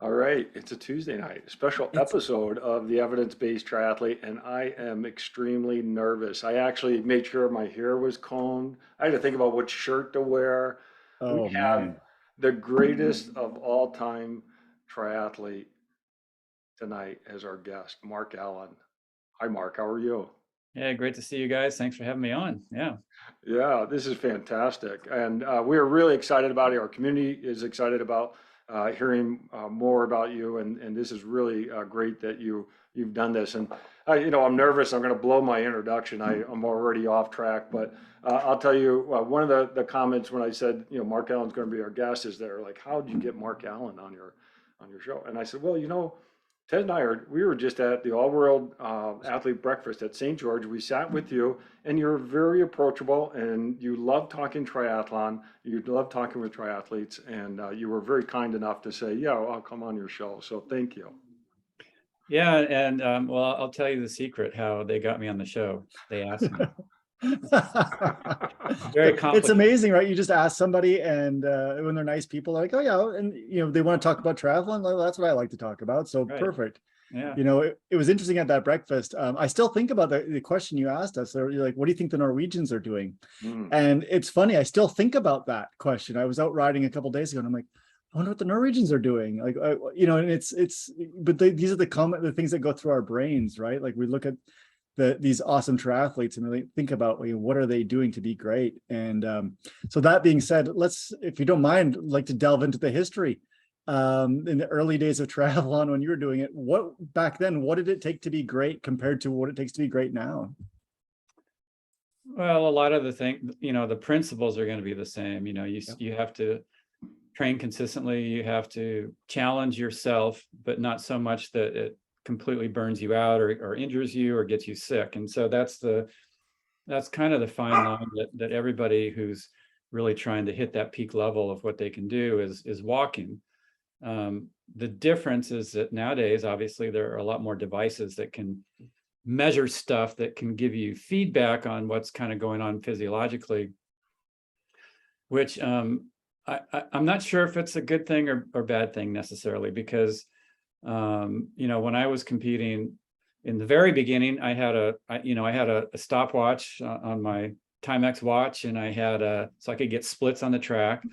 All right, it's a Tuesday night, a special It's episode of the Evidence Based Triathlete, and I am extremely nervous. I actually made sure my hair was combed. I had to think about what shirt to wear. We oh have man. the greatest of all time triathlete tonight as our guest, Mark Allen. Hi, Mark, how are you? Yeah, great to see you guys. Thanks for having me on. Yeah. Yeah, this is fantastic. And we are really excited about it. Our community is excited about hearing more about you. And this is really great that you've done this. And I'm nervous. I'm going to blow my introduction. I'm already off track. But I'll tell you, one of the comments when I said, Mark Allen's going to be our guest is there like, how did you get Mark Allen on your show? And I said, well, Ted and we were just at the All World Athlete Breakfast at St. George. We sat with you, and you're very approachable, and you love talking triathlon. You love talking with triathletes, and you were very kind enough to say, "Yeah, I'll come on your show." So thank you. Yeah. And well, I'll tell you the secret how they got me on the show. They asked me. Very It's complicated. amazing, right? You just ask somebody and when they're nice people, they're like, oh yeah, and they want to talk about triathlon. Well, that's what I like to talk about. So Right. perfect. Yeah. It was interesting at that breakfast. I still think about the question you asked us. You're like, what do you think the Norwegians are doing? Mm. And it's funny, I still think about that question. I was out riding a couple of days ago and I'm like, I wonder what the Norwegians are doing. Like, and but these are the things that go through our brains, right? Like we look at these awesome triathletes and really think about what are they doing to be great. And so that being said, let's, if you don't mind, like to delve into the history in the early days of triathlon when you were doing it. What back then, what did it take to be great compared to what it takes to be great now? Well, a lot of the principles are going to be the same. Yep. You have to train consistently. You have to challenge yourself, but not so much that it completely burns you out or injures you or gets you sick. And so that's kind of the fine line that everybody who's really trying to hit that peak level of what they can do is walking. The difference is that nowadays, obviously, there are a lot more devices that can measure stuff that can give you feedback on what's kind of going on physiologically, which I'm not sure if it's a good thing or bad thing necessarily, because when I was competing in the very beginning, I had a stopwatch on my Timex watch, and so I could get splits on the track.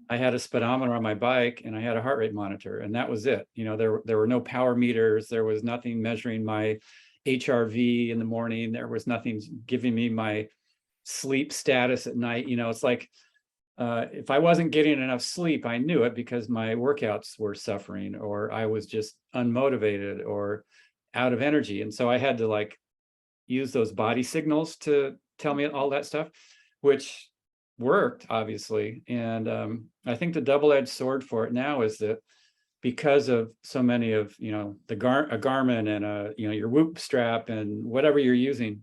I had a speedometer on my bike, and I had a heart rate monitor, and that was it. There were no power meters. There was nothing measuring my HRV in the morning. There was nothing giving me my sleep status at night. It's like if I wasn't getting enough sleep, I knew it because my workouts were suffering, or I was just unmotivated or out of energy. And so I had to use those body signals to tell me all that stuff, which worked, obviously. And I think the double-edged sword for it now is that because of so many of a Garmin and your Whoop strap and whatever you're using,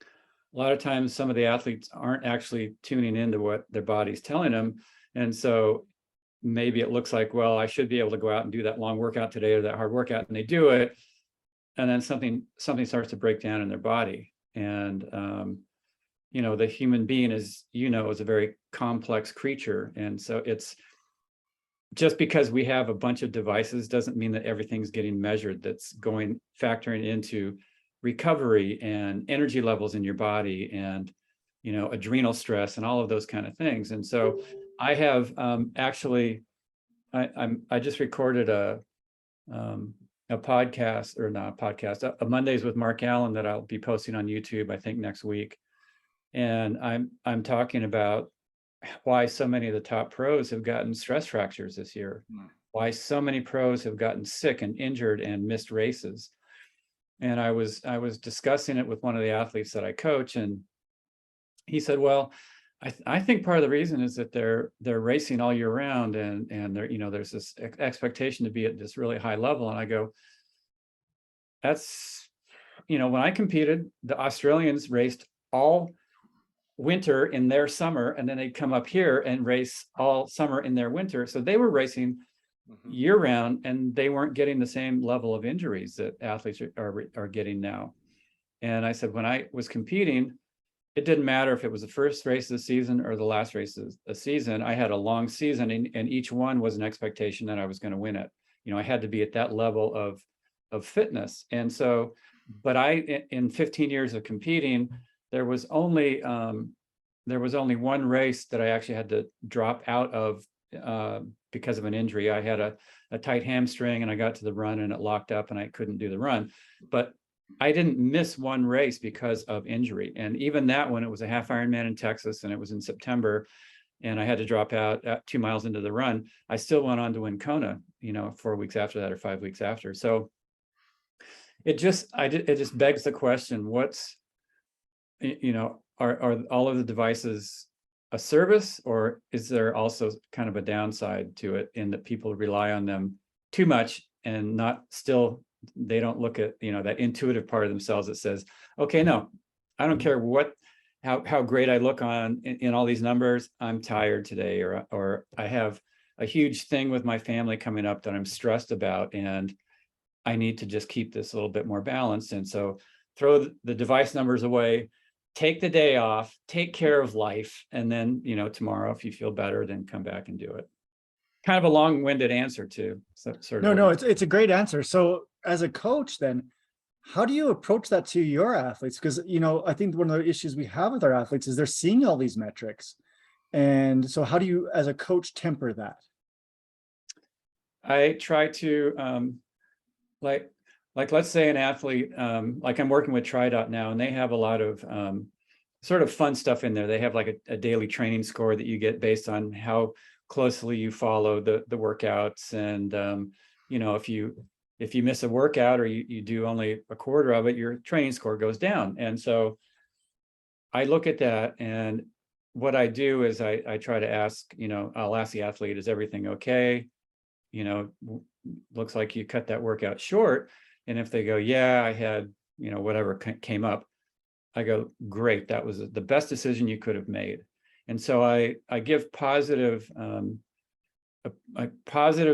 a lot of times some of the athletes aren't actually tuning into what their body's telling them. And so maybe it looks like, well, I should be able to go out and do that long workout today or that hard workout, and they do it, and then something starts to break down in their body. And the human being is a very complex creature. And so it's just because we have a bunch of devices doesn't mean that everything's getting measured that's factoring into recovery and energy levels in your body and adrenal stress and all of those kind of things. And so I have actually I just recorded a podcast, or not a podcast, a Mondays with Mark Allen that I'll be posting on YouTube, I think next week. And I'm talking about why so many of the top pros have gotten stress fractures this year, why so many pros have gotten sick and injured and missed races. And I was discussing it with one of the athletes that I coach, and he said, well, I think part of the reason is that they're racing all year round, and there's this expectation to be at this really high level. And I go, that's, when I competed, the Australians raced all winter in their summer, and then they'd come up here and race all summer in their winter. So they were racing year round, and they weren't getting the same level of injuries that athletes are getting now. And I said, when I was competing, it didn't matter if it was the first race of the season or the last race of the season. I had a long season, and each one was an expectation that I was going to win it. I had to be at that level of fitness. And so, but in 15 years of competing, there was only one race that I actually had to drop out of because of an injury. I had a tight hamstring, and I got to the run and it locked up and I couldn't do the run. But I didn't miss one race because of injury. And even that one, it was a half Ironman in Texas, and it was in September, and I had to drop out at 2 miles into the run. I still went on to win Kona, 4 weeks after that or 5 weeks after. So it just begs the question, are all of the devices a service, or is there also kind of a downside to it in that people rely on them too much and they don't look at, that intuitive part of themselves that says, okay, no, I don't care how great I look in all these numbers, I'm tired today, or I have a huge thing with my family coming up that I'm stressed about, and I need to just keep this a little bit more balanced. And so throw the device numbers away, take the day off, take care of life, and then, tomorrow, if you feel better, then come back and do it. Kind of a long-winded answer too. So, No, it's a great answer. So as a coach, then how do you approach that to your athletes? Because, I think one of the issues we have with our athletes is they're seeing all these metrics. And so how do you, as a coach, temper that? I try to, like let's say an athlete, like I'm working with TriDot now, and they have a lot of sort of fun stuff in there. They have like a daily training score that you get based on how closely you follow the workouts. And, if you miss a workout, or you do only a quarter of it, your training score goes down. And so I look at that, and what I do is I try to ask, I'll ask the athlete, is everything okay? Looks like you cut that workout short. And if they go, yeah, I had, whatever came up, I go, great, that was the best decision you could have made. And so I give positive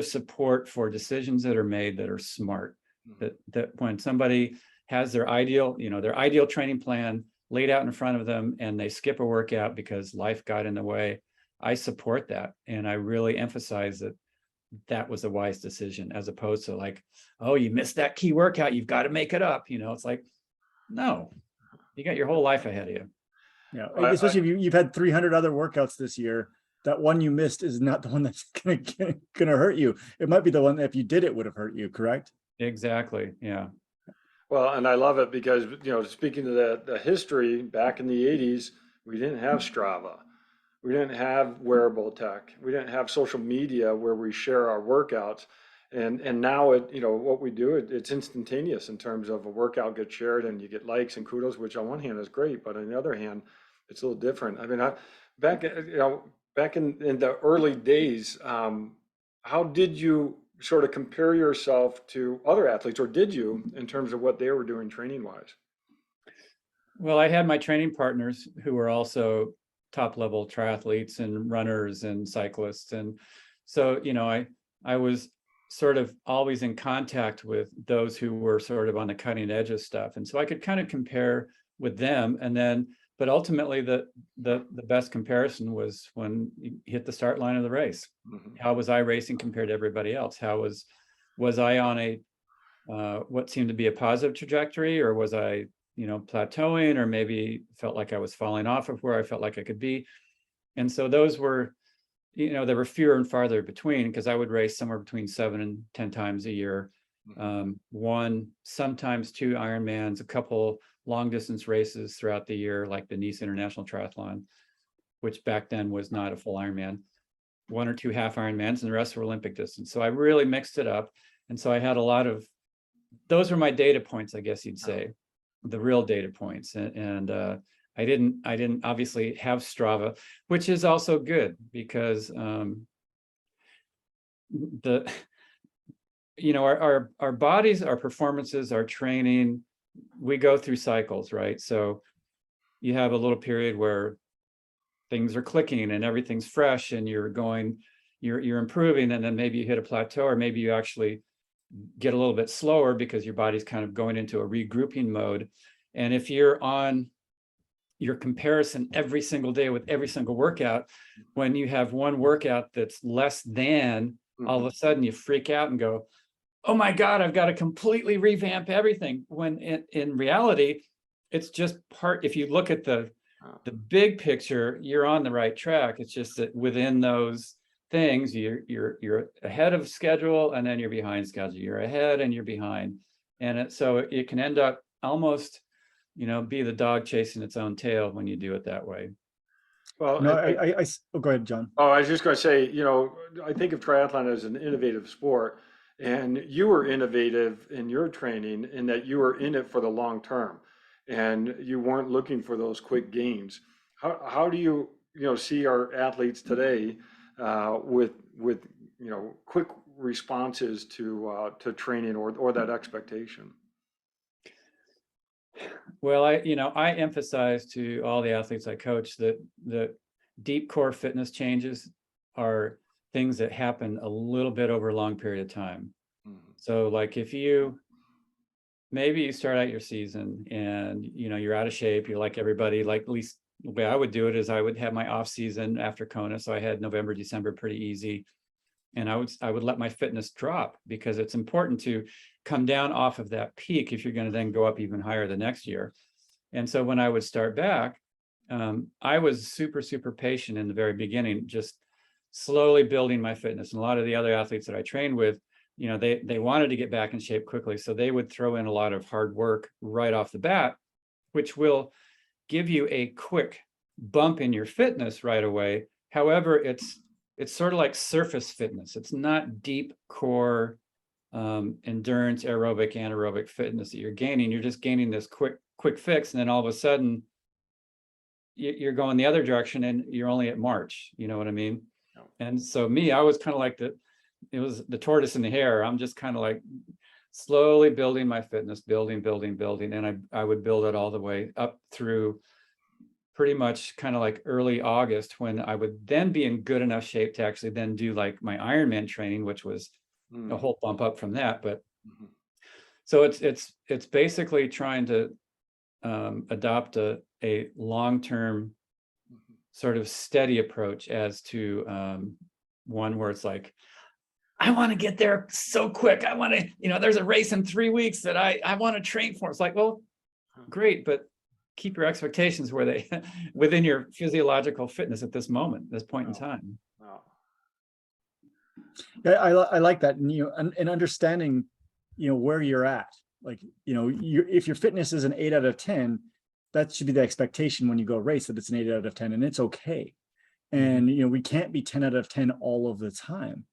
support for decisions that are made that are smart. That when somebody has their ideal training plan laid out in front of them, and they skip a workout because life got in the way, I support that, and I really emphasize that was a wise decision, as opposed to like, oh, you missed that key workout, you've got to make it up. It's like, no, you got your whole life ahead of you. Yeah, especially if you've had 300 other workouts this year. That one you missed is not the one that's gonna hurt you. It might be the one that if you did, it would have hurt you, correct? Exactly, yeah. Well, and I love it because, speaking to the history, back in the 80s, we didn't have Strava. We didn't have wearable tech. We didn't have social media where we share our workouts. And now what we do, it's instantaneous in terms of a workout gets shared and you get likes and kudos, which on one hand is great, but on the other hand, it's a little different. I mean, back in the early days, how did you sort of compare yourself to other athletes, or did you, in terms of what they were doing training wise? Well, I had my training partners who were also top level triathletes and runners and cyclists. And so, I was sort of always in contact with those who were sort of on the cutting edge of stuff. And so I could kind of compare with them. And then, but ultimately the best comparison was when you hit the start line of the race. Mm-hmm. How was I racing compared to everybody else? How was I on a what seemed to be a positive trajectory, or was I plateauing, or maybe felt like I was falling off of where I felt like I could be? And so those were, there were fewer and farther between, because I would race somewhere between 7 and 10 times a year. One, sometimes 2 Ironmans, a couple long distance races throughout the year, like the Nice International Triathlon, which back then was not a full Ironman, 1 or 2 half Ironmans, and the rest were Olympic distance. So I really mixed it up. And so I had a lot of, those were my data points, I guess you'd say, the real data points. And I didn't obviously have Strava, which is also good, because our bodies, our performances, our training, we go through cycles, right? So you have a little period where things are clicking and everything's fresh and you're improving, and then maybe you hit a plateau, or maybe you actually get a little bit slower because your body's kind of going into a regrouping mode. And if you're on your comparison every single day with every single workout, when you have one workout that's less than, all of a sudden you freak out and go, oh my God, I've got to completely revamp everything. When in reality, it's just part, if you look at the big picture, you're on the right track. It's just that within those things, you're ahead of schedule, and then you're behind schedule. You're ahead and you're behind. And so it can end up almost, be the dog chasing its own tail when you do it that way. Well, No, oh, go ahead, John. oh, I was just going to say, I think of triathlon as an innovative sport, and you were innovative in your training in that you were in it for the long term, and you weren't looking for those quick gains. How do you, see our athletes today with quick responses to training or that expectation? Well, I emphasize to all the athletes I coach that the deep core fitness changes are things that happen a little bit over a long period of time. Mhm. So like if maybe you start out your season and you're out of shape, you're like everybody, like at least the way I would do it is I would have my off season after Kona. So I had November, December pretty easy. And I would let my fitness drop, because it's important to come down off of that peak if you're going to then go up even higher the next year. And so when I would start back, I was super, super patient in the very beginning, just slowly building my fitness. And a lot of the other athletes that I trained with, they wanted to get back in shape quickly. So they would throw in a lot of hard work right off the bat, which will give you a quick bump in your fitness right away. However, it's sort of like surface fitness. It's not deep core endurance, aerobic, anaerobic fitness that you're gaining. You're just gaining this quick fix, and then all of a sudden you're going the other direction, and you're only at March. You know what I mean? No. And so I was kind of like it was the tortoise and the hare. I'm just kind of like slowly building my fitness, building, and I would build it all the way up through pretty much kind of like early August, when I would then be in good enough shape to actually then do like my Ironman training, which was a whole bump up from that. But so it's basically trying to adopt a long-term sort of steady approach as to one where it's like, I want to get there so quick. I want to, there's a race in 3 weeks that I want to train for. It's like, well, great, but keep your expectations where they within your physiological fitness at this moment, this point in time. Wow. Yeah, I like that, and understanding, where you're at. Like, if your fitness is an 8 out of 10, that should be the expectation when you go race, that it's an 8 out of 10, and it's okay. And we can't be 10 out of 10 all of the time.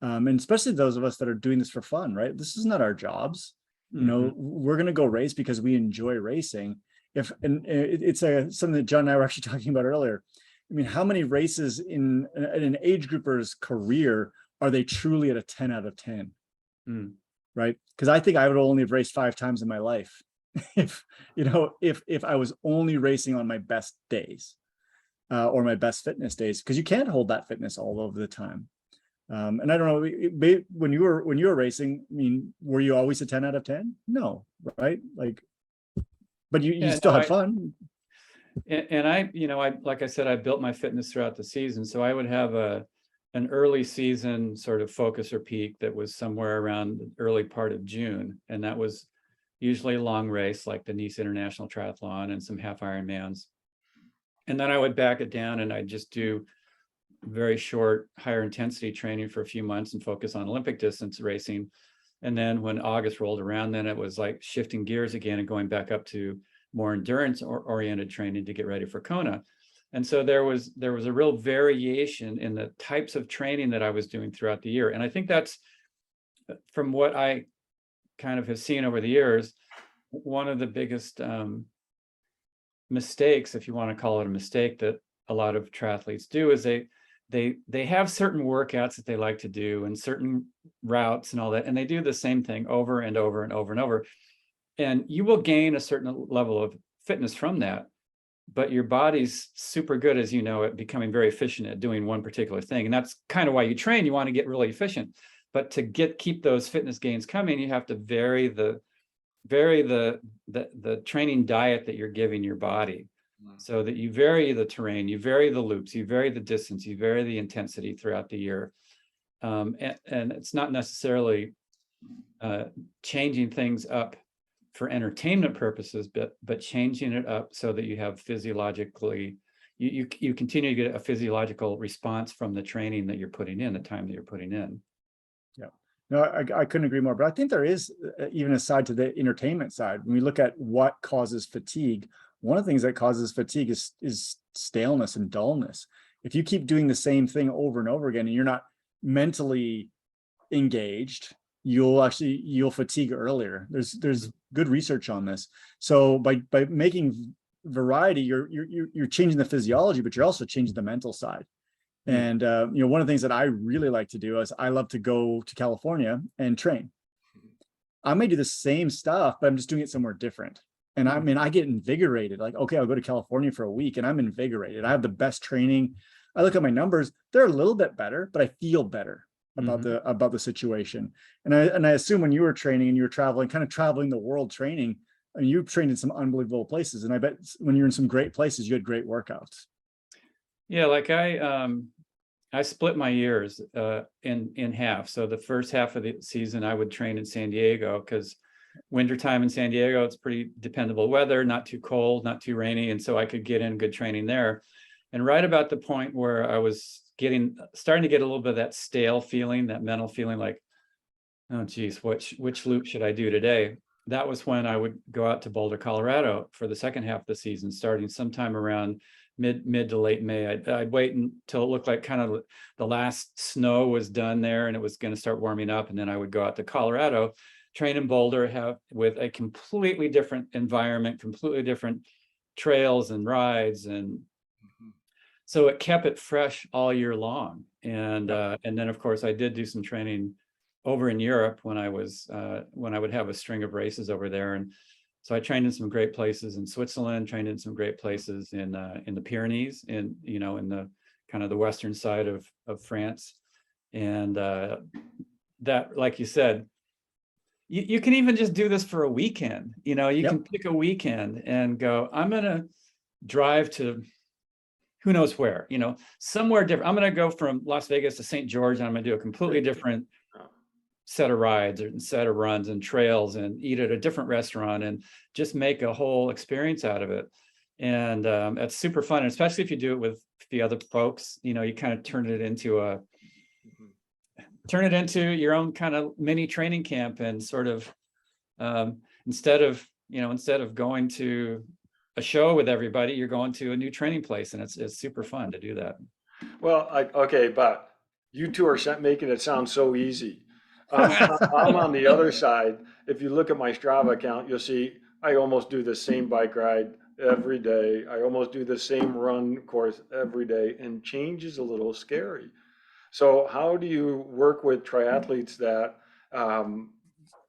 And especially those of us that are doing this for fun, right? This is not our jobs. We're going to go race because we enjoy racing. It's something that John and I were actually talking about earlier. I mean, how many races in an age grouper's career are they truly at a 10 out of 10? Right? Because I think I would only have raced 5 times in my life if I was only racing on my best days or my best fitness days, because you can't hold that fitness all over the time. And I don't know, when you were racing, I mean, were you always a 10 out of 10? No, right? Like, but you still had fun. And I like I said, I built my fitness throughout the season. So I would have an early season sort of focus or peak that was somewhere around the early part of June. And that was usually a long race like the Nice International Triathlon and some half Ironmans. And then I would back it down and I'd just do very short, higher intensity training for a few months and focus on Olympic distance racing. And then when August rolled around, then it was like shifting gears again and going back up to more endurance oriented training to get ready for Kona. And so there was a real variation in the types of training that I was doing throughout the year. And I think that's, from what I kind of have seen over the years, one of the biggest mistakes, if you want to call it a mistake, that a lot of triathletes do is they have certain workouts that they like to do and certain routes and all that, and they do the same thing over and over and over and over. And you will gain a certain level of fitness from that, but your body's super good, as you know, at becoming very efficient at doing one particular thing. And that's kind of why you train. You want to get really efficient, but to keep those fitness gains coming, you have to vary the training diet that you're giving your body, so that you vary the terrain, you vary the loops, you vary the distance, you vary the intensity throughout the year. And it's not necessarily changing things up for entertainment purposes, but changing it up so that you have physiologically, you continue to get a physiological response from the training that you're putting in, the time that you're putting in. Yeah, no, I couldn't agree more. But I think there is even a side to the entertainment side. When we look at what causes fatigue, one of the things that causes fatigue is staleness and dullness. If you keep doing the same thing over and over again, and you're not mentally engaged, you'll fatigue earlier. There's good research on this. So by making variety, you're changing the physiology, but you're also changing the mental side. And one of the things that I really like to do is I love to go to California and train. I may do the same stuff, but I'm just doing it somewhere different. And I mean, I get invigorated. Like, okay, I'll go to California for a week and I'm invigorated. I have the best training. I look at my numbers; they're a little bit better, but I feel better about the situation. And I assume when you were training and you were traveling, kind of traveling the world training, I mean, you trained in some unbelievable places. And I bet when you're in some great places, you had great workouts. Yeah, like I split my years in half. So the first half of the season, I would train in San Diego because wintertime in San Diego, it's pretty dependable weather, not too cold, not too rainy. And so I could get in good training there. And right about the point where I was starting to get a little bit of that stale feeling, that mental feeling like, oh, geez, which loop should I do today? That was when I would go out to Boulder, Colorado for the second half of the season, starting sometime around mid to late May. I'd wait until it looked like kind of the last snow was done there and it was going to start warming up. And then I would go out to Colorado, train in Boulder, with a completely different environment, completely different trails and rides. And so it kept it fresh all year long. And then of course I did do some training over in Europe when I would have a string of races over there. And so I trained in some great places in Switzerland, trained in some great places in the Pyrenees, in the kind of the western side of France. And that, like you said, you can even just do this for a weekend. You can pick a weekend and go, I'm going to drive to who knows where, somewhere different. I'm going to go from Las Vegas to St. George, and I'm going to do a completely different set of rides and set of runs and trails and eat at a different restaurant and just make a whole experience out of it. And it's super fun. And especially if you do it with the other folks, you kind of turn it into your own kind of mini training camp. And sort of instead of going to a show with everybody, you're going to a new training place, and it's super fun to do that. Well, okay, but you two are making it sound so easy. I'm on the other side. If you look at my Strava account, you'll see I almost do the same bike ride every day. I almost do the same run course every day, and change is a little scary. So how do you work with triathletes that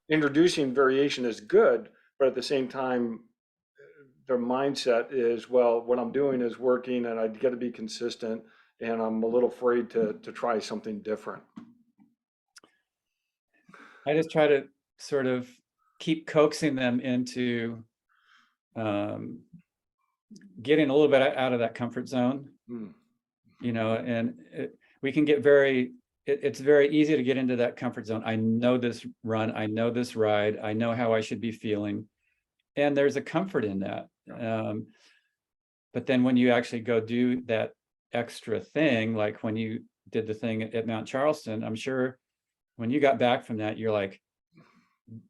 introducing variation is good, but at the same time, their mindset is, well, what I'm doing is working and I got to be consistent, and I'm a little afraid to try something different. I just try to sort of keep coaxing them into getting a little bit out of that comfort zone, and we can get it's very easy to get into that comfort zone. I know this run, I know this ride, I know how I should be feeling. And there's a comfort in that. But then when you actually go do that extra thing, like when you did the thing at Mount Charleston, I'm sure when you got back from that, you're like,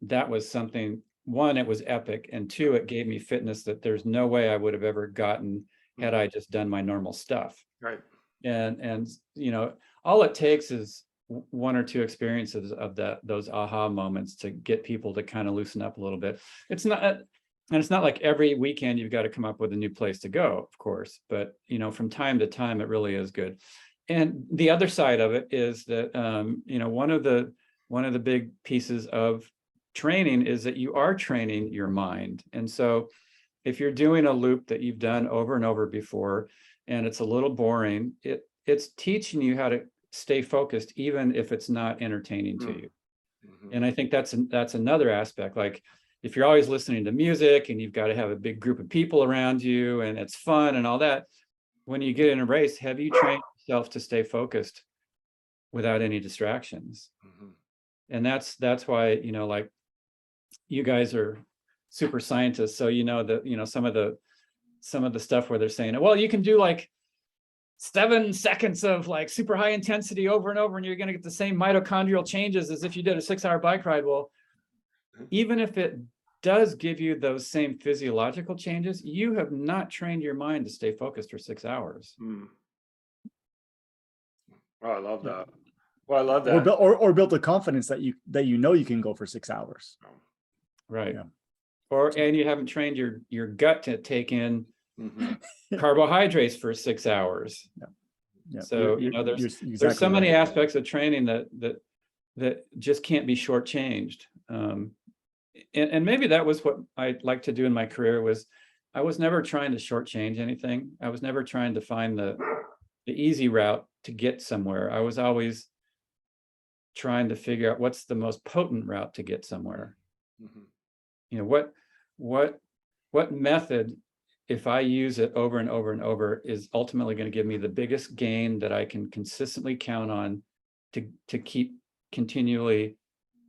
that was something. One, it was epic. And two, it gave me fitness that there's no way I would have ever gotten had I just done my normal stuff. Right. And all it takes is one or two experiences of those aha moments to get people to kind of loosen up a little bit. It's not like every weekend you've got to come up with a new place to go, of course, but from time to time, it really is good. And the other side of it is that one of the big pieces of training is that you are training your mind. And so if you're doing a loop that you've done over and over before, and it's a little boring, it's teaching you how to stay focused, even if it's not entertaining to you. And I think that's another aspect. Like if you're always listening to music and you've got to have a big group of people around you and it's fun and all that, when you get in a race, have you trained yourself to stay focused without any distractions? And that's why, you know, like you guys are super scientists. So, you know, that, you know, some of the stuff where they're saying, well, you can do like 7 seconds of like super high intensity over and over, and you're going to get the same mitochondrial changes as if you did a 6-hour bike ride. Well, even if it does give you those same physiological changes, you have not trained your mind to stay focused for 6 hours. Oh, I love that. Well, I love Or that. built or built the confidence that you know you can go for 6 hours. Right. Yeah. And you haven't trained your gut to take in Mhm. carbohydrates for 6 hours. Yeah. So, you know, there's exactly so many right. aspects of training that just can't be shortchanged. And maybe that was what I'd like to do in my career. Was I was never trying to shortchange anything. I was never trying to find the easy route to get somewhere. I was always trying to figure out what's the most potent route to get somewhere. Mhm. You know, what method, if I use it over and over and over, is ultimately going to give me the biggest gain that I can consistently count on to keep continually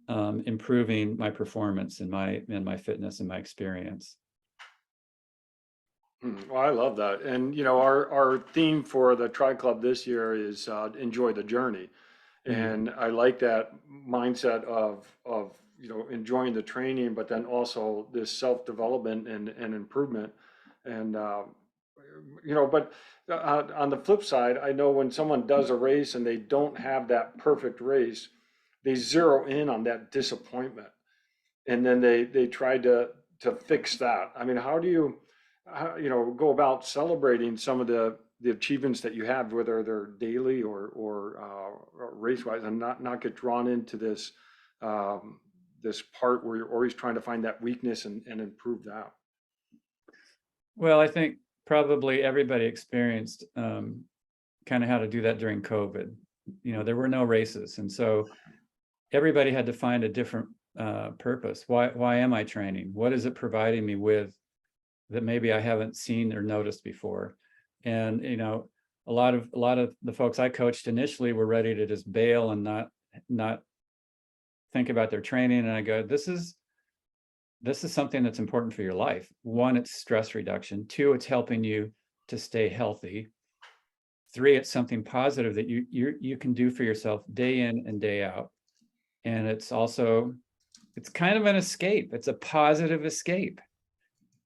improving my performance and my fitness and my experience. Well, I love that. And, you know, our theme for the Tri Club this year is enjoy the journey. And I like that mindset of, you know, enjoying the training, but then also this self-development and improvement. And, you know, but on the flip side, I know when someone does a race and they don't have that perfect race, they zero in on that disappointment. And then they try to fix that. I mean, how do you, you know, go about celebrating some of the achievements that you have, whether they're daily or race wise, and not get drawn into this this part where you're always trying to find that weakness and improve that. Well, I think probably everybody experienced kind of how to do that during COVID. You know, there were no races, and so everybody had to find a different purpose. Why am I training? What is it providing me with that maybe I haven't seen or noticed before? And, you know, a lot of the folks I coached initially were ready to just bail and not think about their training. And I go, this is something that's important for your life. One, it's stress reduction. Two, it's helping you to stay healthy. Three, it's something positive that you can do for yourself day in and day out. And it's also, it's kind of an escape. It's a positive escape.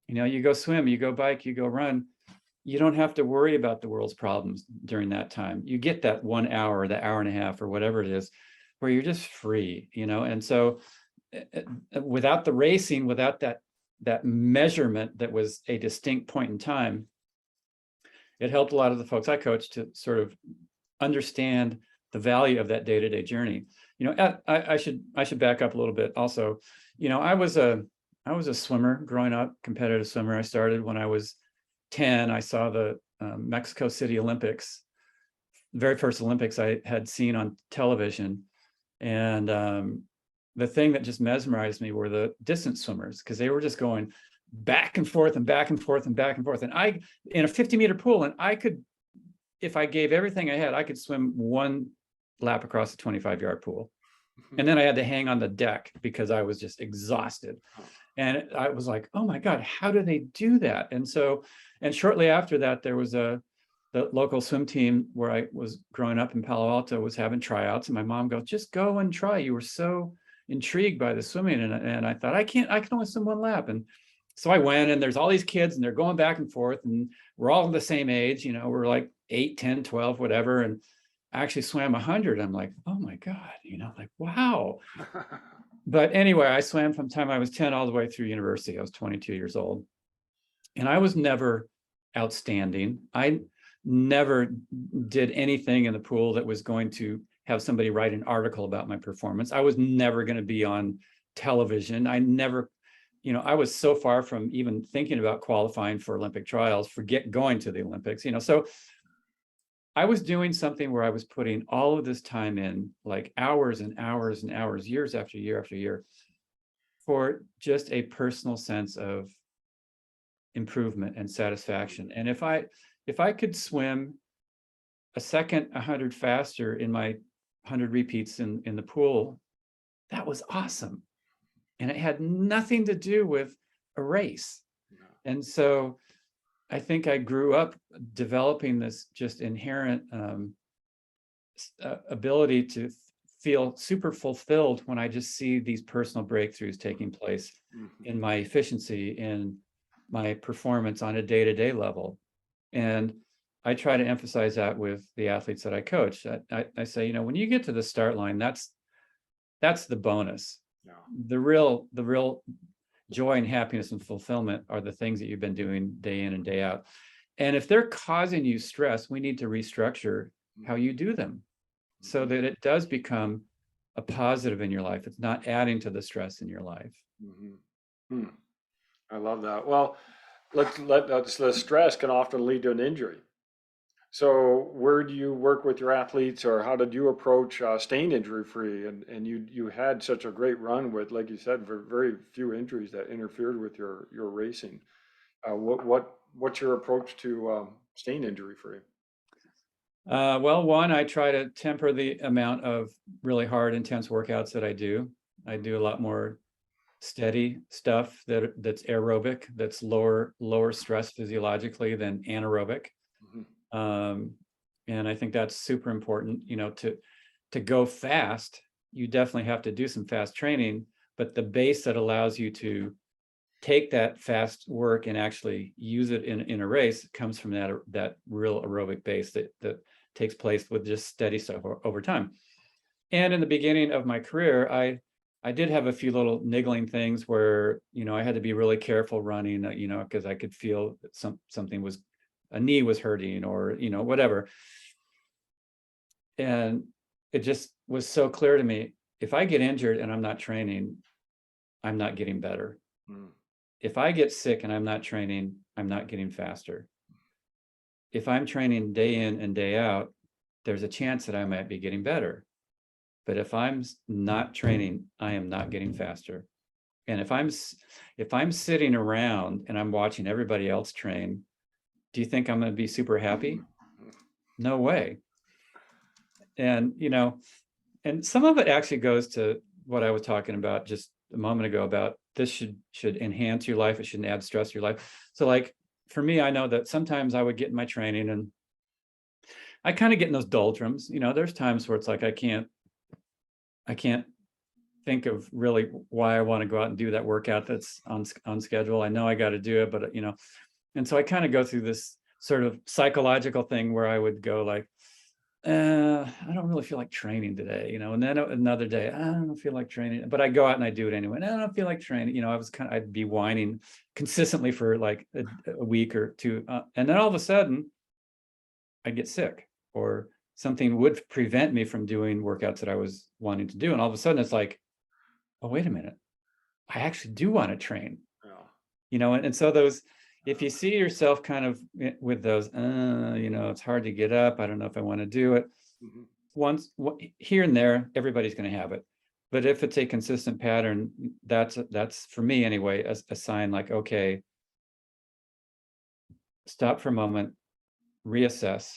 You know, you go swim, you go bike, you go run. You don't have to worry about the world's problems during that time. You get that 1 hour, the hour and a half, or whatever it is, where you're just free, you know? And so without the racing, without that measurement that was a distinct point in time, it helped a lot of the folks I coached to sort of understand the value of that day-to-day journey. You know, I should back up a little bit also. You know, I was a swimmer growing up, competitive swimmer. I started when I was 10. I saw the Mexico City Olympics, the very first Olympics I had seen on television. And the thing that just mesmerized me were the distance swimmers, because they were just going back and forth and back and forth and back and forth. And I, in a 50-meter pool, and I could, if I gave everything I had, I could swim 1 lap across a 25-yard pool. And then I had to hang on the deck because I was just exhausted. And I was like, oh my God, how do they do that? And so, and shortly after that, there was the local swim team where I was growing up in Palo Alto was having tryouts. And my mom goes, just go and try. You were so intrigued by the swimming. And I thought, I can only swim 1 lap. And so I went, and there's all these kids and they're going back and forth, and we're all the same age, you know, we're like 8, 10, 12, whatever. And I actually swam 100. I'm like, oh my God, you know, like, wow. But anyway, I swam from the time I was 10 all the way through university. I was 22 years old. And I was never outstanding. I never did anything in the pool that was going to have somebody write an article about my performance. I was never going to be on television. I never, you know, I was so far from even thinking about qualifying for Olympic trials, forget going to the Olympics, you know. So I was doing something where I was putting all of this time in, like hours and hours and hours, years after year after year, for just a personal sense of improvement and satisfaction. And if I could swim a second 100 faster in my 100 repeats in the pool that was awesome. And it had nothing to do with a race. And so I think I grew up developing this just inherent ability to feel super fulfilled when I just see these personal breakthroughs taking place in my efficiency, in my performance on a day-to-day level. And I try to emphasize that with the athletes that I coach. I say, when you get to the start line, that's the bonus. Yeah. The real joy and happiness and fulfillment are the things that you've been doing day in and day out. And if they're causing you stress, we need to restructure how you do them so that it does become a positive in your life. It's not adding to the stress in your life. I love that. Well, the stress can often lead to an injury. So where do you work with your athletes, or how did you approach staying injury free? And you had such a great run with, like you said, very few injuries that interfered with your racing. What's your approach to staying injury free? Well, one, I try to temper the amount of really hard, intense workouts that I do. I do a lot more steady stuff that's aerobic, that's lower stress physiologically than anaerobic. And I think that's super important, to go fast. You definitely have to do some fast training, but the base that allows you to take that fast work and actually use it in a race comes from that real aerobic base that takes place with just steady stuff over time. And in the beginning of my career, I did have a few little niggling things where, I had to be really careful running, because I could feel that a knee was hurting, or, whatever. And it just was so clear to me, if I get injured and I'm not training, I'm not getting better. If I get sick and I'm not training, I'm not getting faster. If I'm training day in and day out, there's a chance that I might be getting better. But if I'm not training, I am not getting faster. And if I'm sitting around and I'm watching everybody else train, do you think I'm going to be super happy? No way. And, and some of it actually goes to what I was talking about just a moment ago about this should enhance your life. It shouldn't add stress to your life. So like, for me, I know that sometimes I would get in my training and I kind of get in those doldrums. There's times where it's like, I can't think of really why I want to go out and do that workout that's on schedule. I know I got to do it, but and so I kind of go through this sort of psychological thing where I would go like, I don't really feel like training today, and then another day, I don't feel like training, but I go out and I do it anyway. And I don't feel like training. I'd be whining consistently for like a week or two. And then all of a sudden I'd get sick, or something would prevent me from doing workouts that I was wanting to do. And all of a sudden it's like, oh, wait a minute, I actually do want to train. And so those, if you see yourself kind of with those, it's hard to get up, I don't know if I want to do it. Once here and there, everybody's going to have it. But if it's a consistent pattern, that's for me anyway, a sign like, okay, stop for a moment, reassess.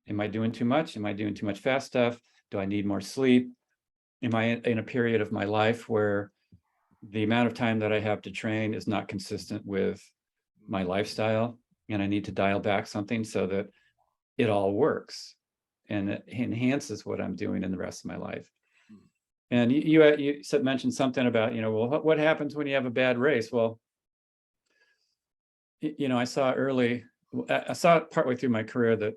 Am I doing too much? Am I doing too much fast stuff? Do I need more sleep? Am I in a period of my life where the amount of time that I have to train is not consistent with my lifestyle, and I need to dial back something so that it all works and it enhances what I'm doing in the rest of my life? And you mentioned something about, well, what happens when you have a bad race? Well, I saw partway through my career that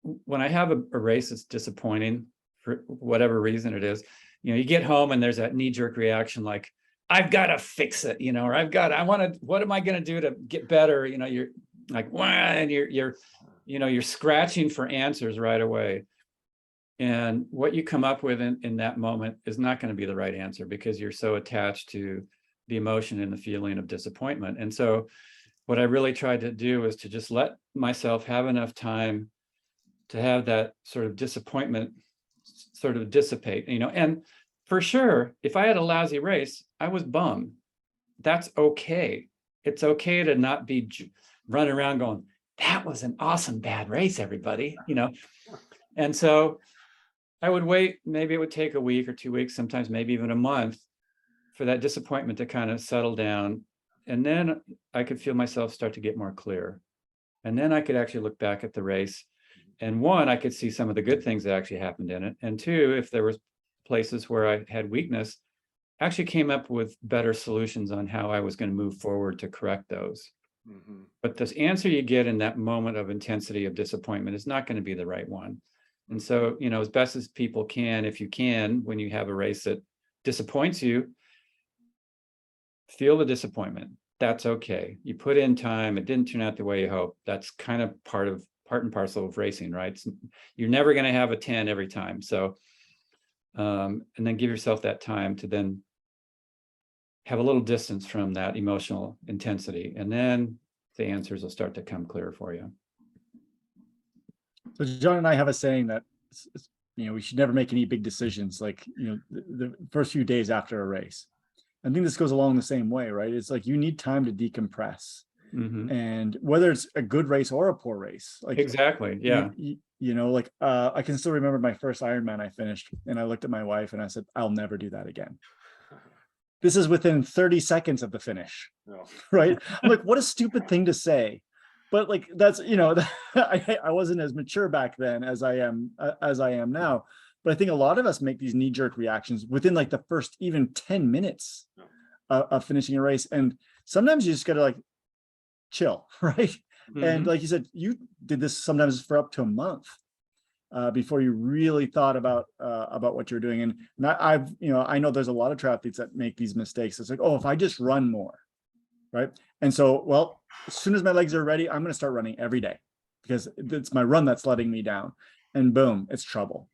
when I have a race that's disappointing for whatever reason it is, you get home and there's that knee-jerk reaction like, I've got to fix it, or what am I going to do to get better? You're like, wah, and you're scratching for answers right away. And what you come up with in that moment is not going to be the right answer, because you're so attached to the emotion and the feeling of disappointment. And so what I really tried to do is to just let myself have enough time to have that sort of disappointment sort of dissipate, and for sure, if I had a lousy race, I was bummed. That's okay. It's okay to not be running around going, that was an awesome bad race, everybody, And so I would wait, maybe it would take a week or 2 weeks, sometimes maybe even a month for that disappointment to kind of settle down. And then I could feel myself start to get more clear. And then I could actually look back at the race. And one, I could see some of the good things that actually happened in it. And two, if there was places where I had weakness, I actually came up with better solutions on how I was going to move forward to correct those. Mm-hmm. But this answer you get in that moment of intensity of disappointment is not going to be the right one. And so, you know, as best as people can, if you can, when you have a race that disappoints you, feel the disappointment. That's okay. You put in time. It didn't turn out the way you hoped. That's kind of part and parcel of racing, right? You're never going to have a 10 every time. So, and then give yourself that time to then have a little distance from that emotional intensity. And then the answers will start to come clear for you. So John and I have a saying that, you know, we should never make any big decisions, like, you know, the first few days after a race. I think this goes along the same way, right? It's like you need time to decompress. Mm-hmm. And whether it's a good race or a poor race, like Exactly. Yeah. you know, like I can still remember my first Ironman I finished, and I looked at my wife and I said, I'll never do that again. This is within 30 seconds of the finish. No. Right? I'm like, what a stupid thing to say. But like, that's, you know, I wasn't as mature back then as I am now. But I think a lot of us make these knee-jerk reactions within like the first even 10 minutes of finishing a race. And sometimes you just gotta like chill, right? Mm-hmm. And like you said, you did this sometimes for up to a month before you really thought about what you're doing. And I've, you know, I know there's a lot of triathletes that make these mistakes. It's like, oh, if I just run more, right? And so, well, as soon as my legs are ready, I'm going to start running every day because it's my run that's letting me down. And boom, it's trouble.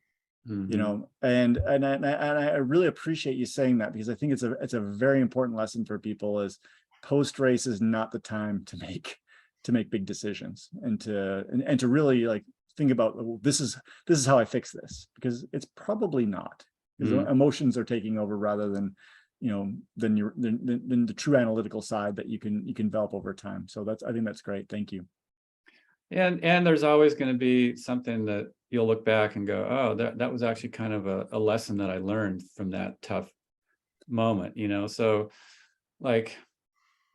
Mm-hmm. You know, and I really appreciate you saying that, because I think it's a very important lesson for people. Is post race is not the time to make big decisions, and to really like think about, well, this is how I fix this, because it's probably not, because emotions are taking over rather than, you know, than the true analytical side that you can develop over time. So I think that's great. Thank you. And there's always going to be something that you'll look back and go, oh, that was actually kind of a lesson that I learned from that tough moment, you know. So like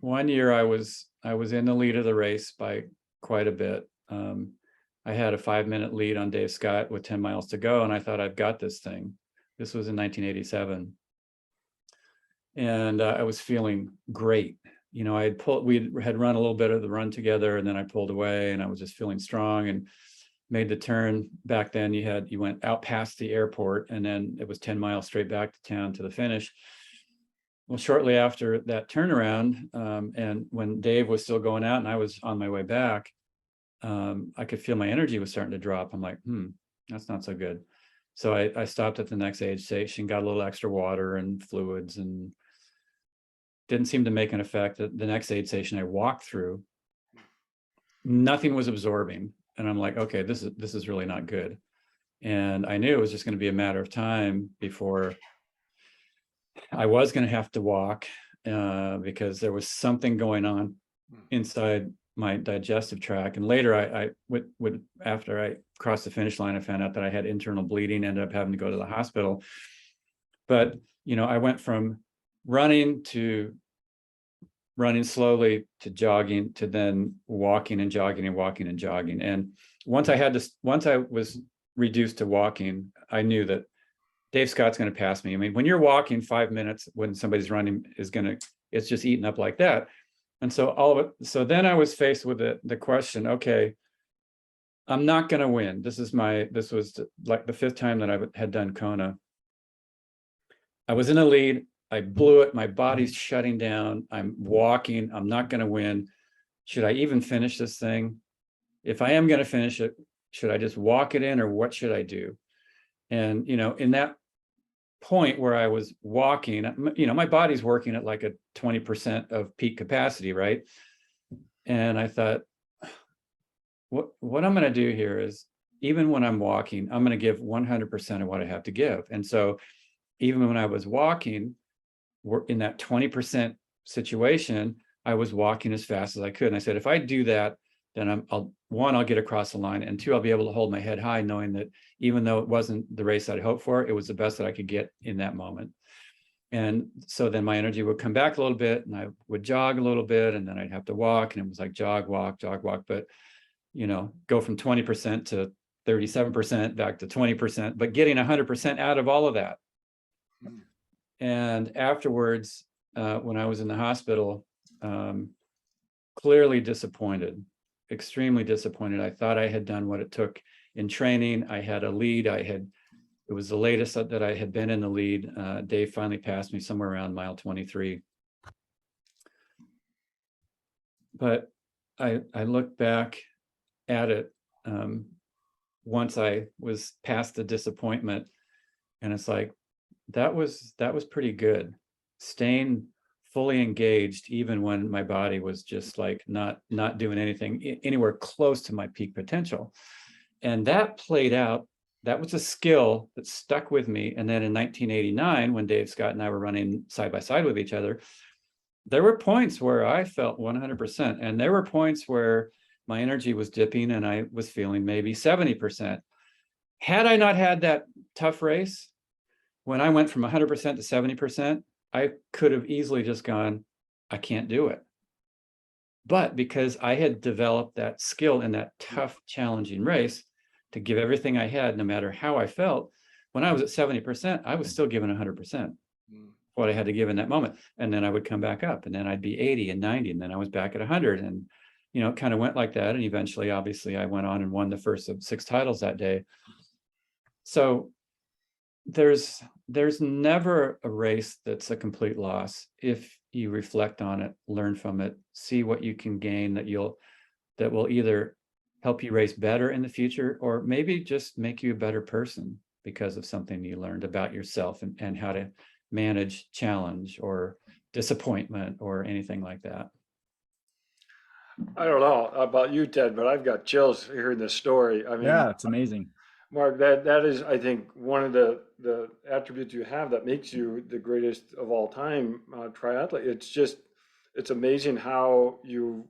one year I was in the lead of the race by quite a bit. I had a 5-minute lead on Dave Scott with 10 miles to go, and I thought, I've got this thing. This was in 1987. And I was feeling great. You know, we had run a little bit of the run together, and then I pulled away, and I was just feeling strong and made the turn. Back then you went out past the airport, and then it was 10 miles straight back to town to the finish. Well, shortly after that turnaround, and when Dave was still going out and I was on my way back, I could feel my energy was starting to drop. I'm like, that's not so good. So I stopped at the next aid station, got a little extra water and fluids, and didn't seem to make an effect. The next aid station I walked through, nothing was absorbing. And I'm like, okay, this is really not good. And I knew it was just going to be a matter of time before I was going to have to walk, because there was something going on inside my digestive tract. And later I after I crossed the finish line, I found out that I had internal bleeding, ended up having to go to the hospital. But, you know, I went from running slowly to jogging to then walking and jogging and walking and jogging. And once I was reduced to walking, I knew that Dave Scott's going to pass me. I mean, when you're walking 5 minutes, when somebody's running it's just eaten up like that. And so so then I was faced with the question, okay, I'm not going to win. This was like the 5th time that I had done Kona. I was in a lead. I blew it. My body's shutting down. I'm walking. I'm not going to win. Should I even finish this thing? If I am going to finish it, should I just walk it in, or what should I do? And, you know, in that point where I was walking, you know, my body's working at like a 20% of peak capacity, right? And I thought, what I'm going to do here is, even when I'm walking, I'm going to give 100% of what I have to give. And so even when I was walking, we're in that 20% situation, I was walking as fast as I could. And I said, if I do that, then I'll get across the line, and two, I'll be able to hold my head high, knowing that even though it wasn't the race I'd hoped for, it was the best that I could get in that moment. And so then my energy would come back a little bit, and I would jog a little bit, and then I'd have to walk, and it was like jog, walk, but, go from 20% to 37%, back to 20%, but getting 100% out of all of that. And afterwards, when I was in the hospital, clearly disappointed, extremely disappointed. I thought I had done what it took in training. I had a lead. It was the latest that I had been in the lead. Dave finally passed me somewhere around mile 23. But I look back at it once I was past the disappointment, and it's like, that was pretty good. Staying fully engaged, even when my body was just like not doing anything anywhere close to my peak potential. And that played out. That was a skill that stuck with me. And then in 1989, when Dave Scott and I were running side by side with each other, there were points where I felt 100%. And there were points where my energy was dipping and I was feeling maybe 70%. Had I not had that tough race, when I went from 100% to 70%, I could have easily just gone, I can't do it. But because I had developed that skill in that tough, challenging race to give everything I had, no matter how I felt, when I was at 70%, I was still giving 100% what I had to give in that moment. And then I would come back up, and then I'd be 80 and 90, and then I was back at 100. And, it kind of went like that. And eventually, obviously, I went on and won the first of 6 titles that day. So there's never a race that's a complete loss if you reflect on it, learn from it, see what you can gain that will either help you race better in the future, or maybe just make you a better person because of something you learned about yourself and how to manage challenge or disappointment or anything like that. I don't know about you, Ted, but I've got chills hearing this story. I mean, Yeah, it's amazing. Mark, that is, I think, one of the attributes you have that makes you the greatest of all time triathlete. It's amazing how you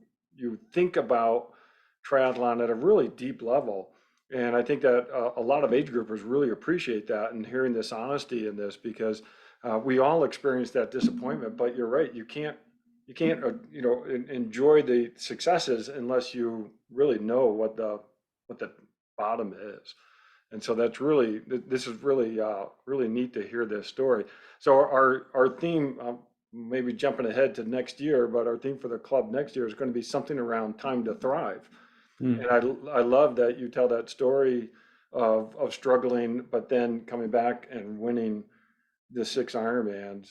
think about triathlon at a really deep level. And I think that a lot of age groupers really appreciate that, and hearing this honesty in this, because we all experience that disappointment. But you're right, you can't enjoy the successes unless you really know what the bottom is. And so this is really neat to hear this story. So our theme, maybe jumping ahead to next year, but our theme for the club next year is going to be something around time to thrive. And I love that you tell that story of struggling, but then coming back and winning the 6 Ironmans,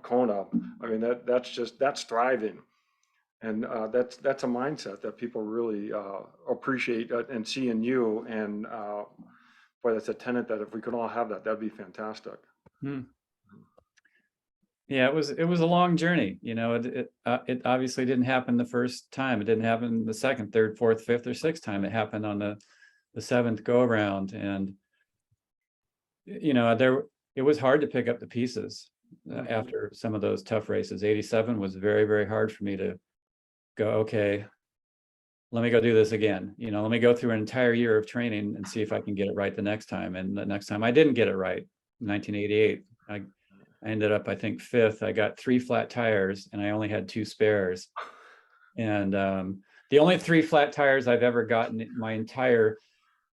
Kona. I mean, that's thriving. And that's a mindset that people really appreciate and see in you. And boy, that's a tenet that if we could all have that, that'd be fantastic. Yeah, it was a long journey. It obviously didn't happen the first time. It didn't happen the second, third, fourth, fifth, or sixth time. It happened on the 7th go around, and it was hard to pick up the pieces after some of those tough races. 87 was very, very hard for me to go, okay, let me go do this again. Let me go through an entire year of training and see if I can get it right the next time. And the next time I didn't get it right. 1988, I ended up, I think, 5th. I got 3 flat tires and I only had 2 spares. And the only 3 flat tires I've ever gotten in my entire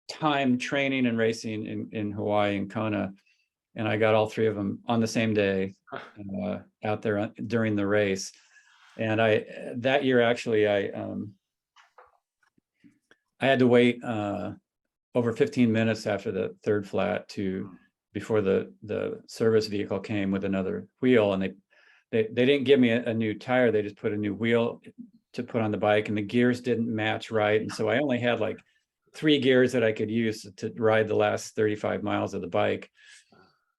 time training and racing in Hawaii and Kona. And I got all 3 of them on the same day out there during the race. And that year, actually, I had to wait over 15 minutes after the 3rd flat before the service vehicle came with another wheel, and they didn't give me a new tire. They just put a new wheel to put on the bike, and the gears didn't match right. And so I only had like 3 gears that I could use to ride the last 35 miles of the bike.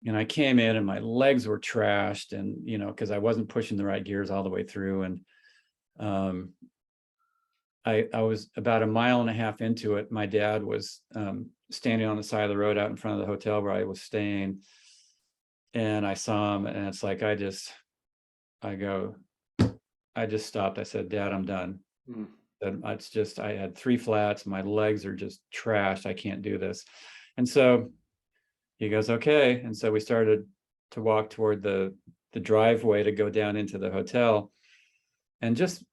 And I came in and my legs were trashed, and because I wasn't pushing the right gears all the way through. And I was about 1.5 miles into it. My dad was standing on the side of the road out in front of the hotel where I was staying. And I saw him, and it's like, I just stopped. I said, Dad, I'm done. said, it's just, I had 3 flats, my legs are just trashed, I can't do this. And so he goes, okay. And so we started to walk toward the driveway to go down into the hotel, and just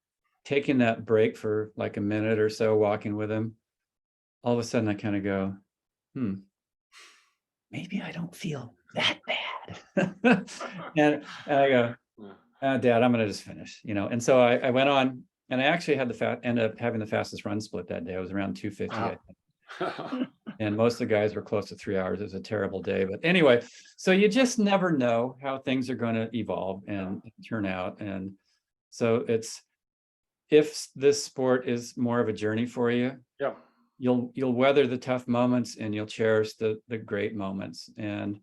taking that break for like a minute or so, walking with him, all of a sudden I kind of go, maybe I don't feel that bad. and I go, Dad, I'm going to just finish, And so I went on, and I actually had ended up having the fastest run split that day. I was around 250. Wow. I think. And most of the guys were close to 3 hours. It was a terrible day. But anyway, so you just never know how things are going to evolve and turn out. And so if this sport is more of a journey for you, Yeah. You'll weather the tough moments, and you'll cherish the great moments. And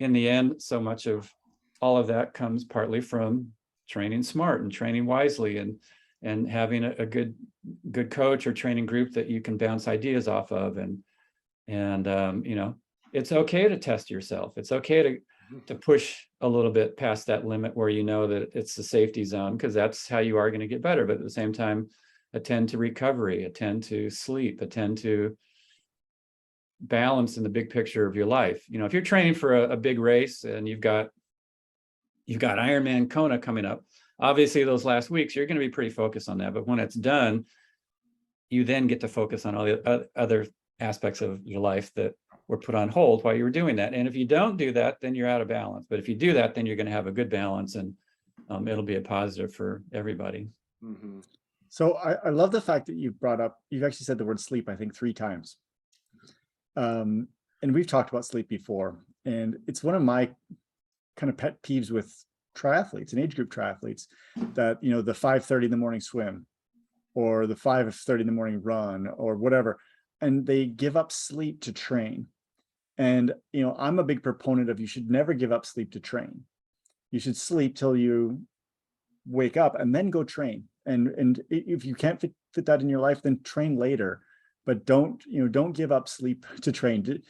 in the end, so much of all of that comes partly from training smart and training wisely, and having a good coach or training group that you can bounce ideas off of. And it's okay to test yourself. It's okay to push a little bit past that limit where you know that it's the safety zone, because that's how you are going to get better. But at the same time, attend to recovery, attend to sleep, attend to balance in the big picture of your life. If you're training for a big race and you've got Ironman Kona coming up, obviously those last weeks, you're going to be pretty focused on that. But when it's done, you then get to focus on all the other aspects of your life that were put on hold while you were doing that. And if you don't do that, then you're out of balance. But if you do that, then you're going to have a good balance, and it'll be a positive for everybody. Mm-hmm. So I love the fact that you've actually said the word sleep, I think 3 times. And we've talked about sleep before, and it's one of my kind of pet peeves with triathletes and age group triathletes, that, the 5:30 in the morning swim, or the 5:30 in the morning run, or whatever, and they give up sleep to train. And, I'm a big proponent of, you should never give up sleep to train. You should sleep till you wake up and then go train. And if you can't fit that in your life, then train later, but don't give up sleep to train.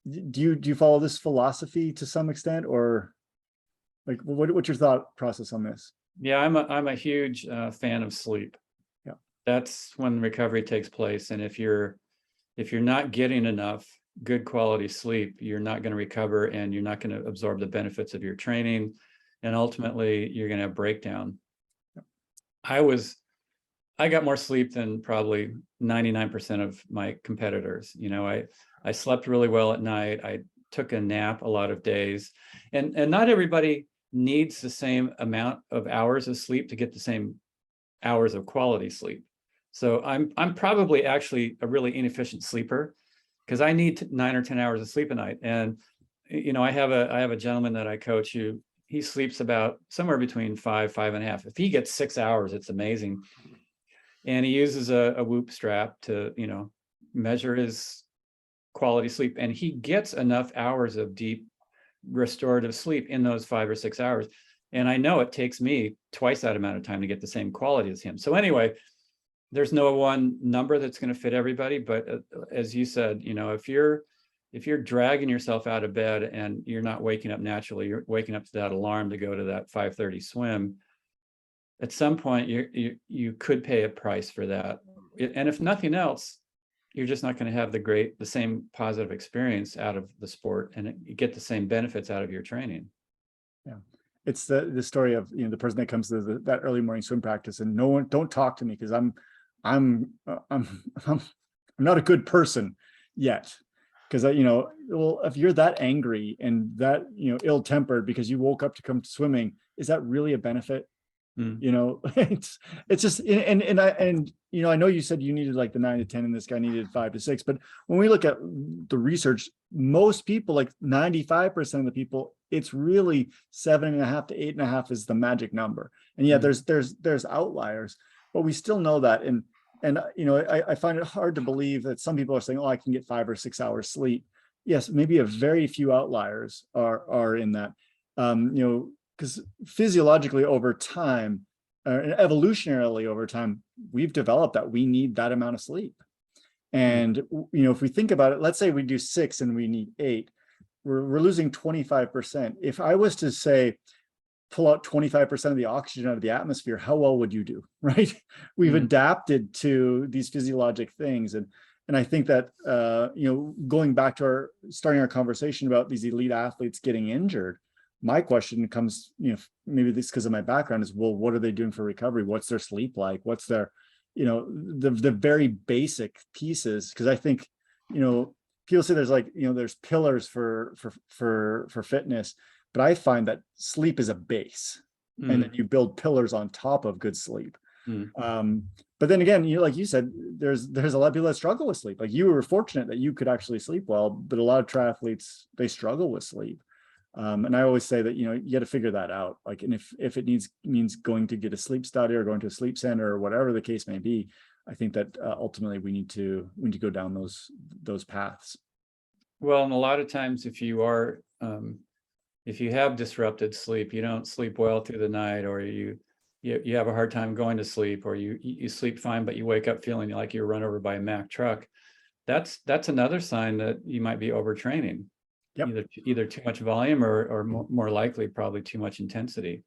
Do you follow this philosophy to some extent, or like, what's your thought process on this? Yeah, I'm a huge fan of sleep. Yeah, that's when recovery takes place. And if you're not getting enough good quality sleep, you're not going to recover, and you're not going to absorb the benefits of your training, and ultimately you're going to have breakdown. I got more sleep than probably 99% of my competitors. I slept really well at night. I took a nap a lot of days, and not everybody needs the same amount of hours of sleep to get the same hours of quality sleep. So I'm probably actually a really inefficient sleeper, because I need 9 or 10 hours of sleep a night. And I have a gentleman that I coach who he sleeps about somewhere between 5.5. If he gets 6 hours, it's amazing. And he uses a Whoop strap to measure his quality sleep, and he gets enough hours of deep restorative sleep in those 5 or 6 hours. And I know it takes me twice that amount of time to get the same quality as him. So anyway, there's no one number that's going to fit everybody. But as you said, if you're dragging yourself out of bed and you're not waking up naturally, you're waking up to that alarm to go to that 5:30 swim, at some point you could pay a price for that. And if nothing else, you're just not going to have the same positive experience out of the sport, and you get the same benefits out of your training. Yeah. It's the story of, the person that comes to that early morning swim practice, and no one, don't talk to me, because I'm not a good person yet. Because well, if you're that angry and that ill-tempered because you woke up to come swimming, is that really a benefit? It's just, and I know you said you needed like the 9 to 10, and this guy needed 5 to 6. But when we look at the research, most people, like 95% of the people, it's really 7.5 to 8.5 is the magic number. And yeah, there's outliers, but we still know that. And I find it hard to believe that some people are saying, oh, I can get 5 or 6 hours sleep. Yes, maybe a very few outliers are in that, because physiologically over time, evolutionarily over time, we've developed that we need that amount of sleep. And if we think about it, let's say we do 6 and we need 8, we're losing 25%. If I was to say, pull out 25% of the oxygen out of the atmosphere, how well would you do? Right? We've Mhm. adapted to these physiologic things. And I think that, going back to starting our conversation about these elite athletes getting injured, my question comes, maybe this because of my background is, well, what are they doing for recovery? What's their sleep like? What's their, the very basic pieces? Because I think, people say there's like, there's pillars for fitness, but I find that sleep is a base, and then you build pillars on top of good sleep. Mm. But then again, like you said, there's a lot of people that struggle with sleep. Like, you were fortunate that you could actually sleep well, but a lot of triathletes, they struggle with sleep. And I always say that, you got to figure that out. Like, and if it means going to get a sleep study or going to a sleep center or whatever the case may be, I think that ultimately we need to go down those paths. Well, and a lot of times if you have disrupted sleep, you don't sleep well through the night, or you have a hard time going to sleep, or you sleep fine, but you wake up feeling like you're run over by a Mack truck. That's another sign that you might be overtraining. Yep. Either too much volume, or more likely probably too much intensity,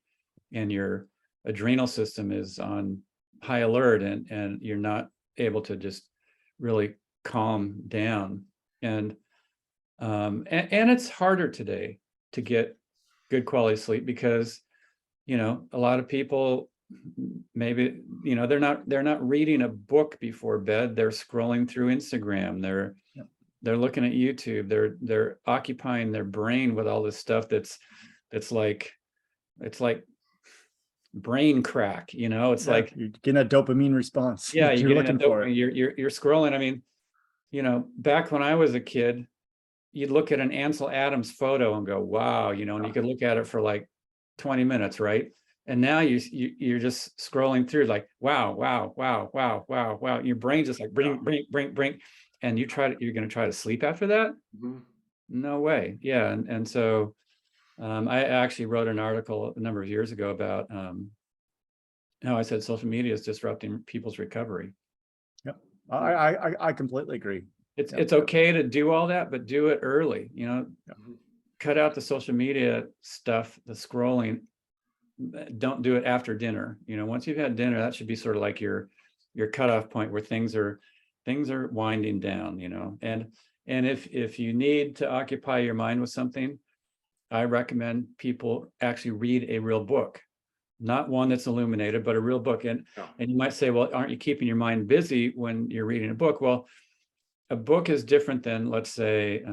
and your adrenal system is on high alert, and you're not able to just really calm down. And it's harder today to get good quality sleep because, a lot of people, maybe, they're not reading a book before bed. They're scrolling through Instagram. They're looking at YouTube. They're occupying their brain with all this stuff that's like, it's like brain crack, it's like, you're getting a dopamine response. yeah, You're looking for it. you're scrolling. I mean, back when I was a kid, you'd look at an Ansel Adams photo and go, wow, and you could look at it for like 20 minutes, right? And now you're just scrolling through like, wow, wow, wow, wow, wow, wow. Your brain's just like bring, and you're going to try to sleep after that? Mhm. No way. Yeah. And so I actually wrote an article a number of years ago about how I said social media is disrupting people's recovery. Yep. I completely agree. It's okay to do all that, but do it early. Mhm. Cut out the social media stuff, the scrolling. Don't do it after dinner. Once you've had dinner, that should be sort of like your cutoff point where things are winding down. And if you need to occupy your mind with something, I recommend people actually read a real book, not one that's illuminated, but a real book. And you might say, well, aren't you keeping your mind busy when you're reading a book? Well, a book is different than, let's say,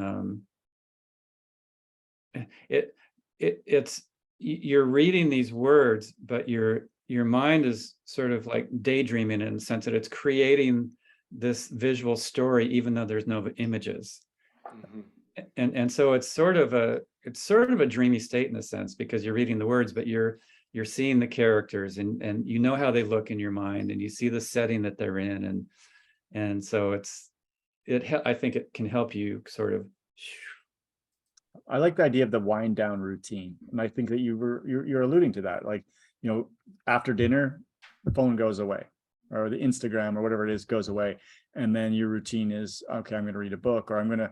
it's you're reading these words, but your mind is sort of like daydreaming in the sense that it's creating this visual story, even though there's no images. Mhm. And so it's sort of a dreamy state in a sense, because you're reading the words, but you're seeing the characters, and how they look in your mind, and you see the setting that they're in, and so I think it can help you sort of. I like the idea of the wind down routine, and I think that you're alluding to that. Like, after dinner, the phone goes away, or the Instagram or whatever it is goes away, and then your routine is, okay, I'm going to read a book, or I'm going to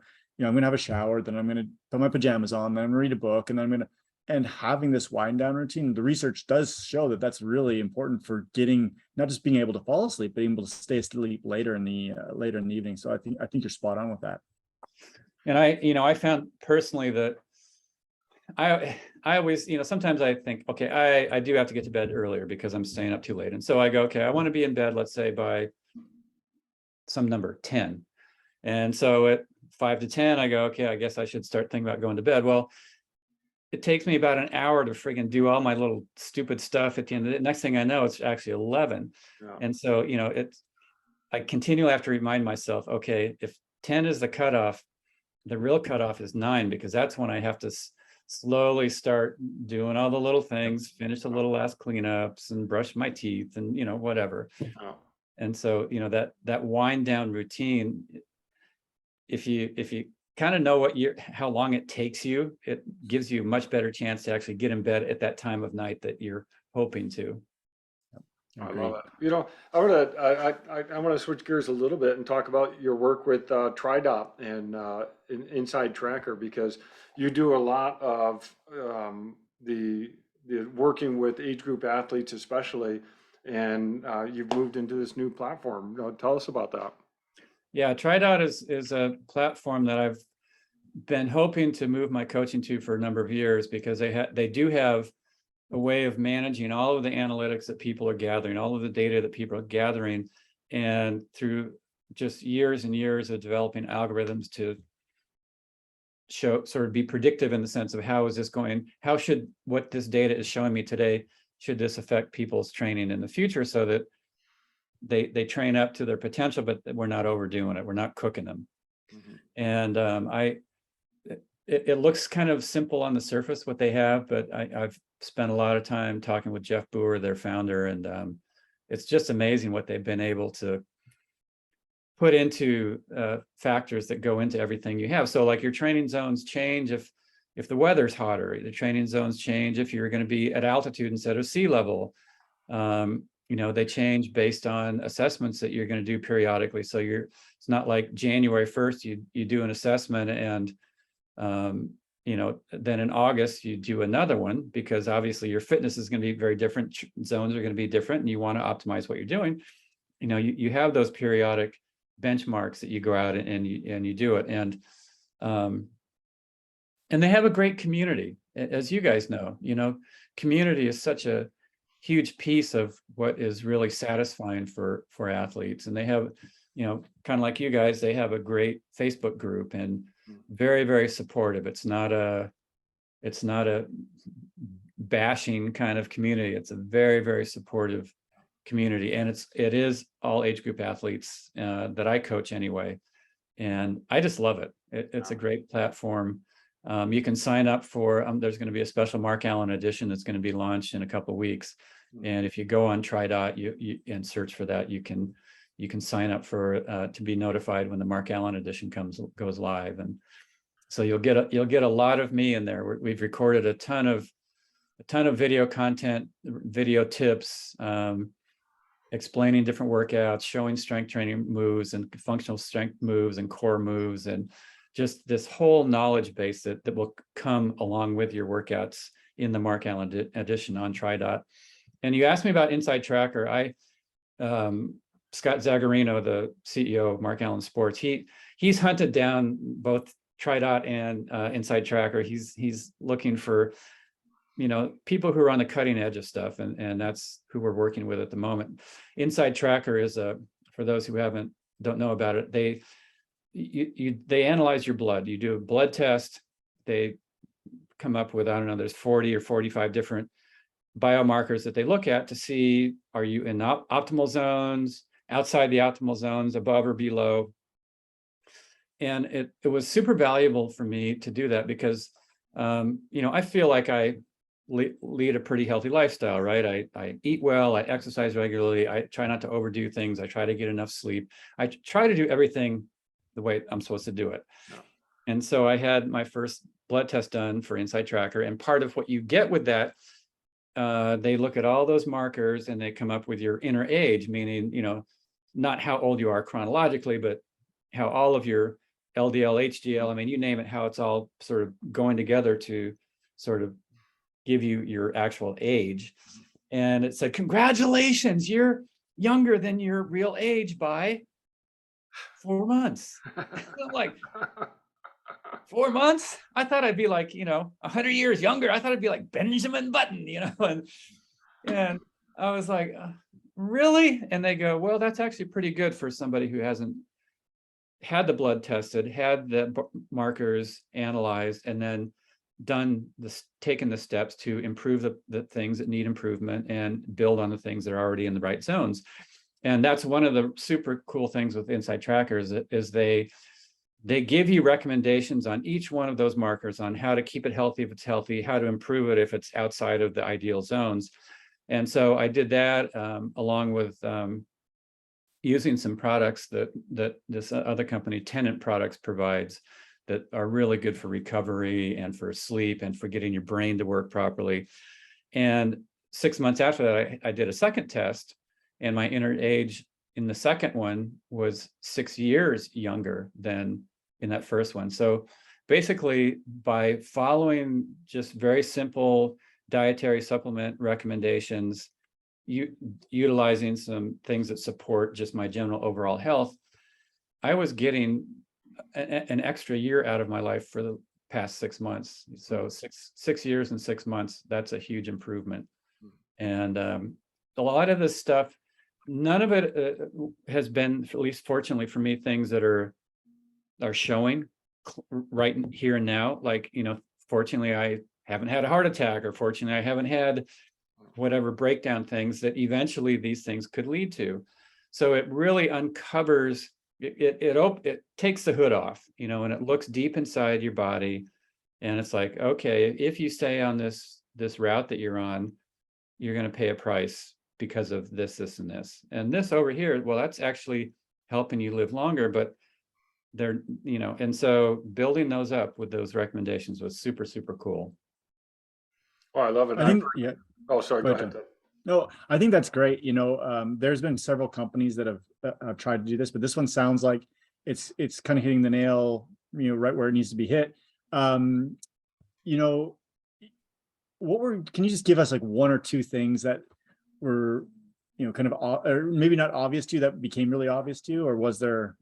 have a shower, then I'm going to put my pajamas on, then I'm going to read a book, and then and having this wind down routine. The research does show that that's really important for getting, not just being able to fall asleep, but able to stay asleep later in the evening. So I think you're spot on with that. And I found personally that I always, sometimes I think, okay, I do have to get to bed earlier because I'm staying up too late. And so I go, okay, I want to be in bed, let's say by some number, 10. And so at 5 to 10, I go, okay, I guess I should start thinking about going to bed. Well, it takes me about an hour to friggin' do all my little stupid stuff at the end of the next thing I know, it's actually 11. Yeah. And so, I continually have to remind myself, okay, if 10 is the cutoff, the real cutoff is 9, because that's when I have to slowly start doing all the little things, finish the little last cleanups and brush my teeth and, whatever. Oh. And so, that wind down routine, if you kind of know how long it takes you, it gives you a much better chance to actually get in bed at that time of night that you're hoping to. I love it. I want to switch gears a little bit and talk about your work with TriDop and Inside Tracker, because you do a lot of the work working with age group athletes especially, and you've moved into this new platform. Tell us about that. Yeah, TriDot is a platform that I've been hoping to move my coaching to for a number of years, because they do have a way of managing all of the analytics that people are gathering, all of the data that people are gathering, and through just years and years of developing algorithms to sort of be predictive in the sense of how is this going, what this data is showing me today, should this affect people's training in the future, so that they train up to their potential, but we're not overdoing it, we're not cooking them. And it looks kind of simple on the surface what they have, but I've spent a lot of time talking with Jeff Boer, their founder, and it's just amazing what they've been able to put into factors that go into everything you have. So like your training zones change if the weather's hotter, the training zones change if you're going to be at altitude instead of sea level. They change based on assessments that you're going to do periodically. So it's not like January 1st, you do an assessment and, then in August you do another one, because obviously your fitness is going to be very different. Zones are going to be different, and you want to optimize what you're doing. You have those periodic benchmarks that you go out and you do it. And they have a great community, as you guys know. Community is such a huge piece of what is really satisfying for athletes. And they have, kind of like you guys, they have a great Facebook group, and very, very supportive. It's not a bashing kind of community. It's a very, very supportive community, and it is all age group athletes that I coach anyway, and I just love it. It's a great platform. You can sign up for. There's going to be a special Mark Allen edition that's going to be launched in a couple of weeks, and if you go on TriDot you and search for that, you can sign up for to be notified when the Mark Allen edition goes live, and so you'll get a lot of me in there. We've recorded a ton of video content, video tips. Explaining different workouts, showing strength training moves and functional strength moves and core moves, and just this whole knowledge base that will come along with your workouts in the Mark Allen edition on TriDot. And you asked me about Inside Tracker. Scott Zagarino, the CEO of Mark Allen Sports, he's hunted down both TriDot and Inside Tracker. He's looking for people who are on the cutting edge of stuff, and that's who we're working with at the moment. Inside Tracker is for those who don't know about it, they analyze your blood. You do a blood test. They come up with, I don't know, there's 40 or 45 different biomarkers that they look at to see, are you in optimal zones, outside the optimal zones, above or below. And it was super valuable for me to do that, because I feel like I lead a pretty healthy lifestyle, right? I eat well, I exercise regularly, I try not to overdo things, I try to get enough sleep, I try to do everything the way I'm supposed to do it. Yeah. And so I had my first blood test done for Inside Tracker, and part of what you get with that, they look at all those markers and they come up with your inner age, meaning not how old you are chronologically, but how all of your LDL, HDL, I mean, you name it, how it's all sort of going together to sort of give you your actual age. And it said, congratulations, you're younger than your real age by 4 months. I'm like, 4 months? I thought I'd be like, 100 years younger. I thought I'd be like Benjamin Button, and I was like, really? And they go, well, that's actually pretty good for somebody who hasn't had the blood tested, had the markers analyzed, and then taken the steps to improve the things that need improvement and build on the things that are already in the right zones. And that's one of the super cool things with Inside Trackers is they give you recommendations on each one of those markers on how to keep it healthy if it's healthy, how to improve it if it's outside of the ideal zones. And so I did that along with using some products that this other company, Tenant Products, provides, that are really good for recovery and for sleep and for getting your brain to work properly. And 6 months after that, I did a second test, and my inner age in the second one was 6 years younger than in that first one. So basically, by following just very simple dietary supplement recommendations, utilizing some things that support just my general overall health, I was getting an extra year out of my life for the past 6 months. So 6 years and 6 months, that's a huge improvement. And a lot of this stuff, none of it has been, at least fortunately for me, things that are showing right here and now. Like, fortunately, I haven't had a heart attack, or fortunately, I haven't had whatever breakdown things that eventually these things could lead to. So it really uncovers, it takes the hood off, and it looks deep inside your body. And it's like, okay, if you stay on this route that you're on, you're going to pay a price because of this, and this. And this over here, well, that's actually helping you live longer, but they're, and so building those up with those recommendations was super, super cool. Oh, I love it. I think, yeah. Oh, sorry, go Go ahead. ahead, No, I think that's great. There's been several companies that have tried to do this, but this one sounds like it's kind of hitting the nail, right where it needs to be hit. Can you just give us like one or two things that were, kind of, or maybe not obvious to you, that became really obvious to you, or was there?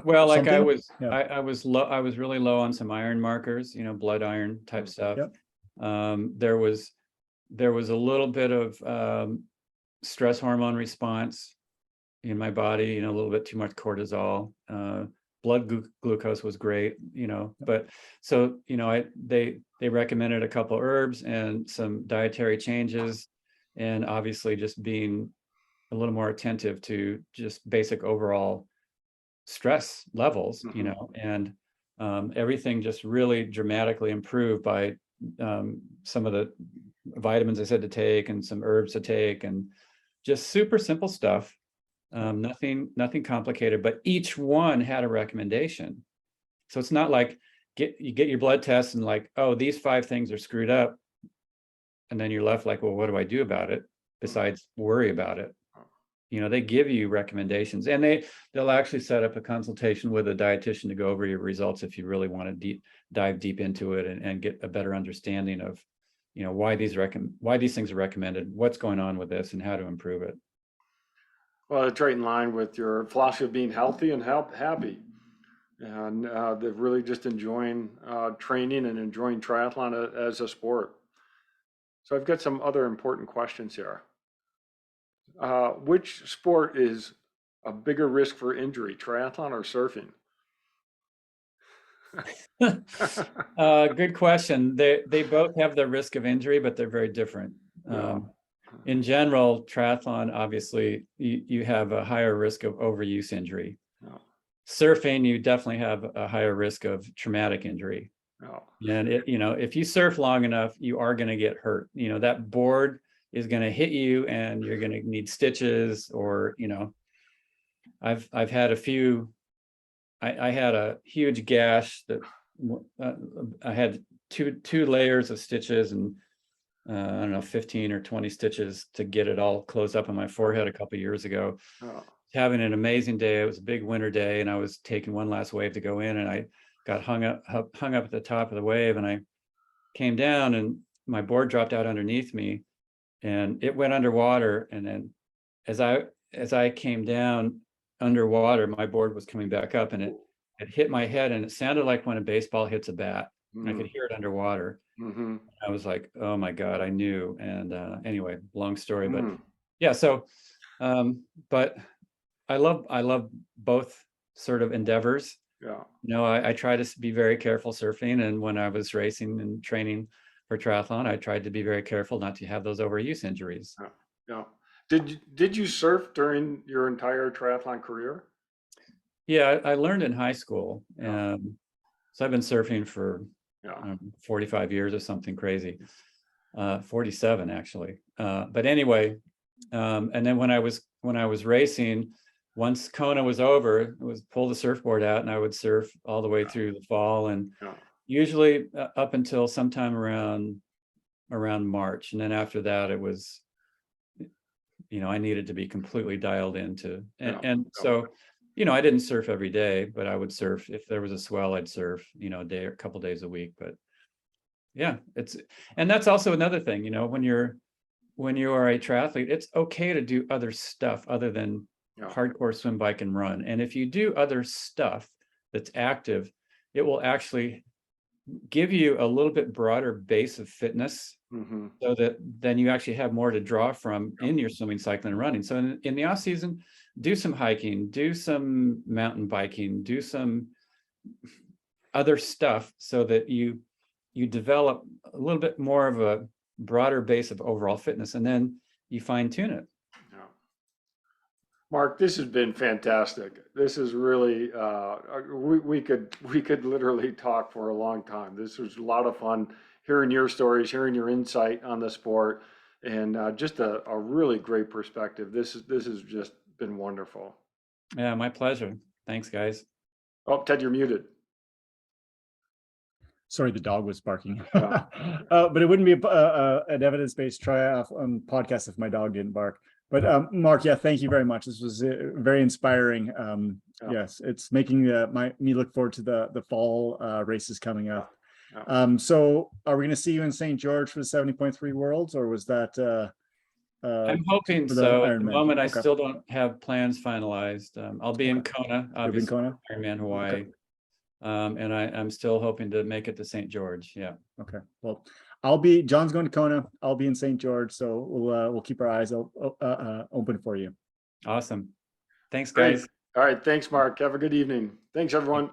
Well, like something? I was really low on some iron markers, blood iron type stuff. Yep. There was a little bit of stress hormone response in my body, a little bit too much cortisol. Blood glucose was great, but so, they recommended a couple herbs and some dietary changes, and obviously just being a little more attentive to just basic overall stress levels, and everything just really dramatically improved by some of the vitamins I said to take and some herbs to take, and just super simple stuff. Nothing complicated, but each one had a recommendation. So it's not like you get your blood test and like, oh, these 5 things are screwed up, and then you're left like, well, what do I do about it besides worry about it? They give you recommendations, and they'll actually set up a consultation with a dietitian to go over your results if you really want to dive deep into it and get a better understanding of, why these things are recommended, what's going on with this, and how to improve it. Well, it's right in line with your philosophy of being healthy and happy, and they're really just enjoying training and enjoying triathlon as a sport. So I've got some other important questions here. Which sport is a bigger risk for injury, triathlon or surfing? Good question. They both have the risk of injury, but they're very different. In general, triathlon, obviously, you have a higher risk of overuse injury. Surfing, you definitely have a higher risk of traumatic injury. And if you surf long enough, you are going to get hurt. That board is going to hit you, and you're going to need stitches, or I've had a few. I had a huge gash that I had two layers of stitches, and I don't know, 15 or 20 stitches to get it all closed up on my forehead a couple of years ago. Having an amazing day. It was a big winter day, and I was taking one last wave to go in, and I got hung up at the top of the wave, and I came down, and my board dropped out underneath me, and it went underwater. And then as I came down underwater, my board was coming back up, and it hit my head, and it sounded like when a baseball hits a bat. I could hear it underwater. I was like, oh my God, I knew. And anyway, long story, but yeah. So, but I love both sort of endeavors. I try to be very careful surfing, and when I was racing and training for triathlon, I tried to be very careful not to have those overuse injuries. Did you surf during your entire triathlon career? Yeah, I learned in high school. So I've been surfing for 45 years or something crazy. 47 actually. But anyway, and then when I was racing, once Kona was over, it was pull the surfboard out, and I would surf all the way through the fall, and usually up until sometime around March. And then after that, it was, I needed to be completely dialed into, and so, I didn't surf every day, but I would surf if there was a swell. I'd surf, a day or a couple days a week. But Yeah, and that's also another thing, when you are a triathlete, it's okay to do other stuff other than hardcore swim, bike, and run. And if you do other stuff that's active, it will actually give you a little bit broader base of fitness, so that then you actually have more to draw from in your swimming, cycling, and running. So in the off season, do some hiking, do some mountain biking, do some other stuff, so that you develop a little bit more of a broader base of overall fitness, and then you fine tune it. Mark, this has been fantastic. This is really, we could literally talk for a long time. This was a lot of fun hearing your stories, hearing your insight on the sport, and just a really great perspective. This has just been wonderful. Yeah, my pleasure. Thanks, guys. Oh, Ted, you're muted. Sorry, the dog was barking. Yeah. But it wouldn't be an evidence-based triathlon podcast if my dog didn't bark. But Mark, yeah, thank you very much. This was very inspiring. Yes, it's making me look forward to the fall races coming up. So are we going to see you in St. George for the 70.3 Worlds, or was that? I'm hoping so. At the Ironman? moment, I Okay. still don't have plans finalized. I'll be in Kona, You'll be in obviously, Kona? Ironman Hawaii. Okay. And I'm still hoping to make it to St. George. Yeah. Okay. Well, John's going to Kona. I'll be in St. George, so we'll keep our eyes open for you. Awesome. Thanks, Great. guys. All right. Thanks, Mark. Have a good evening. Thanks, everyone.